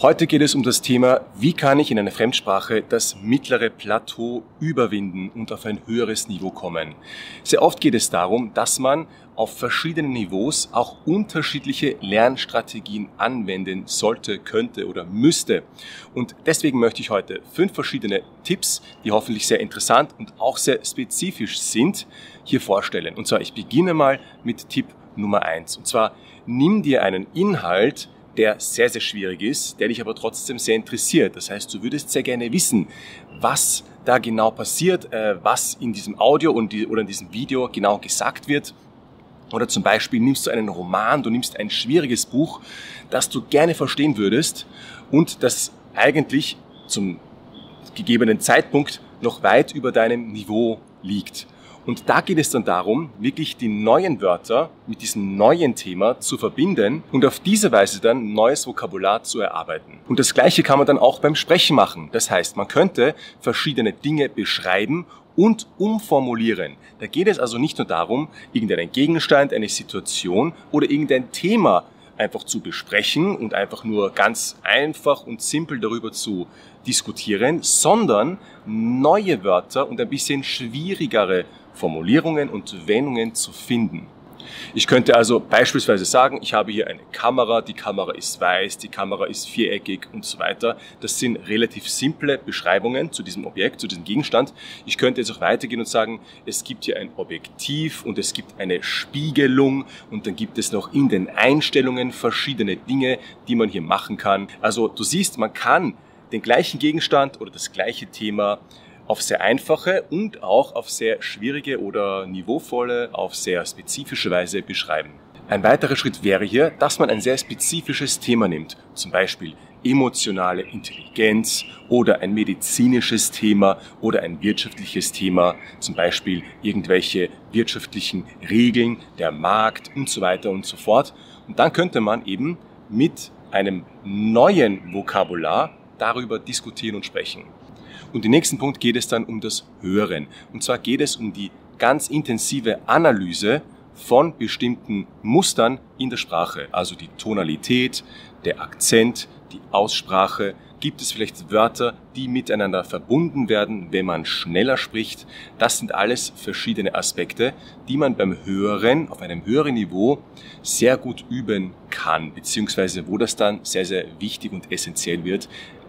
Heute geht es um das Thema, wie kann ich in einer Fremdsprache das mittlere Plateau überwinden und auf ein höheres Niveau kommen. Sehr oft geht es darum, dass man auf verschiedenen Niveaus auch unterschiedliche Lernstrategien anwenden sollte, könnte oder müsste. Und deswegen möchte ich heute 5 verschiedene Tipps, die hoffentlich sehr interessant und auch sehr spezifisch sind, hier vorstellen. Und zwar, ich beginne mal mit Tipp Nummer 1. Und zwar, nimm dir einen Inhalt, der sehr, sehr schwierig ist, der dich aber trotzdem sehr interessiert. Das heißt, du würdest sehr gerne wissen, was da genau passiert, was in diesem Audio oder in diesem Video genau gesagt wird. Oder zum Beispiel nimmst du einen Roman, du nimmst ein schwieriges Buch, das du gerne verstehen würdest und das eigentlich zum gegebenen Zeitpunkt noch weit über deinem Niveau liegt. Und da geht es dann darum, wirklich die neuen Wörter mit diesem neuen Thema zu verbinden und auf diese Weise dann neues Vokabular zu erarbeiten. Und das Gleiche kann man dann auch beim Sprechen machen. Das heißt, man könnte verschiedene Dinge beschreiben und umformulieren. Da geht es also nicht nur darum, irgendeinen Gegenstand, eine Situation oder irgendein Thema einfach zu besprechen und einfach nur ganz einfach und simpel darüber zu diskutieren, sondern neue Wörter und ein bisschen schwierigere Formulierungen und Wendungen zu finden. Ich könnte also beispielsweise sagen, ich habe hier eine Kamera, die Kamera ist weiß, die Kamera ist viereckig und so weiter. Das sind relativ simple Beschreibungen zu diesem Objekt, zu diesem Gegenstand. Ich könnte jetzt auch weitergehen und sagen, es gibt hier ein Objektiv und es gibt eine Spiegelung und dann gibt es noch in den Einstellungen verschiedene Dinge, die man hier machen kann. Also du siehst, man kann den gleichen Gegenstand oder das gleiche Thema auf sehr einfache und auch auf sehr schwierige oder niveauvolle, auf sehr spezifische Weise beschreiben. Ein weiterer Schritt wäre hier, dass man ein sehr spezifisches Thema nimmt, zum Beispiel emotionale Intelligenz oder ein medizinisches Thema oder ein wirtschaftliches Thema, zum Beispiel irgendwelche wirtschaftlichen Regeln, der Markt und so weiter und so fort. Und dann könnte man eben mit einem neuen Vokabular darüber diskutieren und sprechen. Und im nächsten Punkt geht es dann um das Hören. Und zwar geht es um die ganz intensive Analyse von bestimmten Mustern in der Sprache. Also die Tonalität, der Akzent, die Aussprache. Gibt es vielleicht Wörter, die miteinander verbunden werden, wenn man schneller spricht? Das sind alles verschiedene Aspekte, die man beim Hören auf einem höheren Niveau sehr gut üben kann, beziehungsweise wo das dann sehr, sehr wichtig und essentiell wird,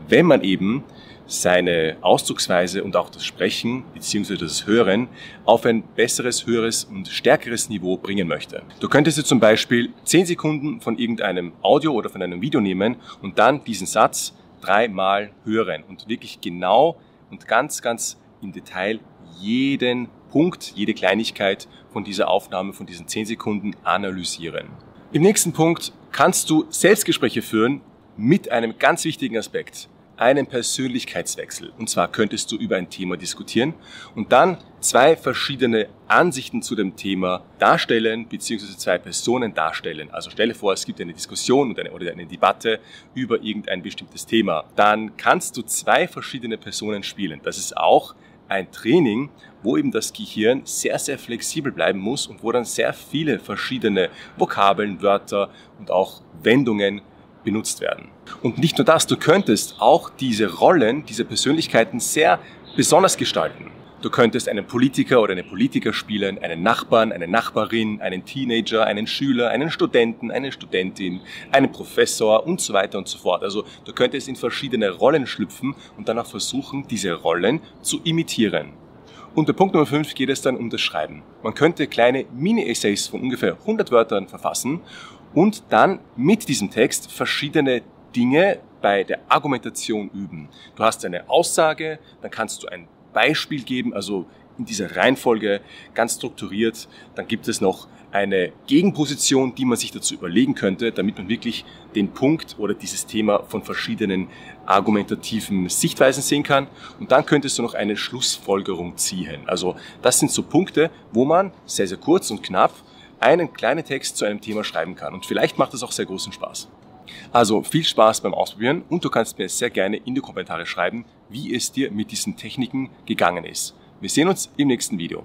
wenn man eben seine Ausdrucksweise und auch das Sprechen bzw. das Hören auf ein besseres, höheres und stärkeres Niveau bringen möchte. Du könntest jetzt zum Beispiel 10 Sekunden von irgendeinem Audio oder von einem Video nehmen und dann diesen Satz 3-mal hören und wirklich genau und ganz, ganz im Detail jeden Punkt, jede Kleinigkeit von dieser Aufnahme, von diesen 10 Sekunden analysieren. Im nächsten Punkt kannst du Selbstgespräche führen mit einem ganz wichtigen Aspekt, einen Persönlichkeitswechsel. Und zwar könntest du über ein Thema diskutieren und dann 2 verschiedene Ansichten zu dem Thema darstellen, beziehungsweise 2 Personen darstellen. Also stelle vor, es gibt eine Diskussion oder eine Debatte über irgendein bestimmtes Thema. Dann kannst du 2 verschiedene Personen spielen. Das ist auch ein Training, wo eben das Gehirn sehr, sehr flexibel bleiben muss und wo dann sehr viele verschiedene Vokabeln, Wörter und auch Wendungen benutzt werden. Und nicht nur das, du könntest auch diese Rollen, diese Persönlichkeiten sehr besonders gestalten. Du könntest einen Politiker oder eine Politiker spielen, einen Nachbarn, eine Nachbarin, einen Teenager, einen Schüler, einen Studenten, eine Studentin, einen Professor und so weiter und so fort. Also du könntest in verschiedene Rollen schlüpfen und dann auch versuchen, diese Rollen zu imitieren. Und bei Punkt Nummer 5 geht es dann um das Schreiben. Man könnte kleine Mini-Essays von ungefähr 100 Wörtern verfassen und dann mit diesem Text verschiedene Dinge bei der Argumentation üben. Du hast eine Aussage, dann kannst du ein Beispiel geben, also in dieser Reihenfolge ganz strukturiert. Dann gibt es noch eine Gegenposition, die man sich dazu überlegen könnte, damit man wirklich den Punkt oder dieses Thema von verschiedenen argumentativen Sichtweisen sehen kann. Und dann könntest du noch eine Schlussfolgerung ziehen. Also das sind so Punkte, wo man sehr, sehr kurz und knapp einen kleinen Text zu einem Thema schreiben kann. Und vielleicht macht das auch sehr großen Spaß. Also viel Spaß beim Ausprobieren und du kannst mir sehr gerne in die Kommentare schreiben, wie es dir mit diesen Techniken gegangen ist. Wir sehen uns im nächsten Video.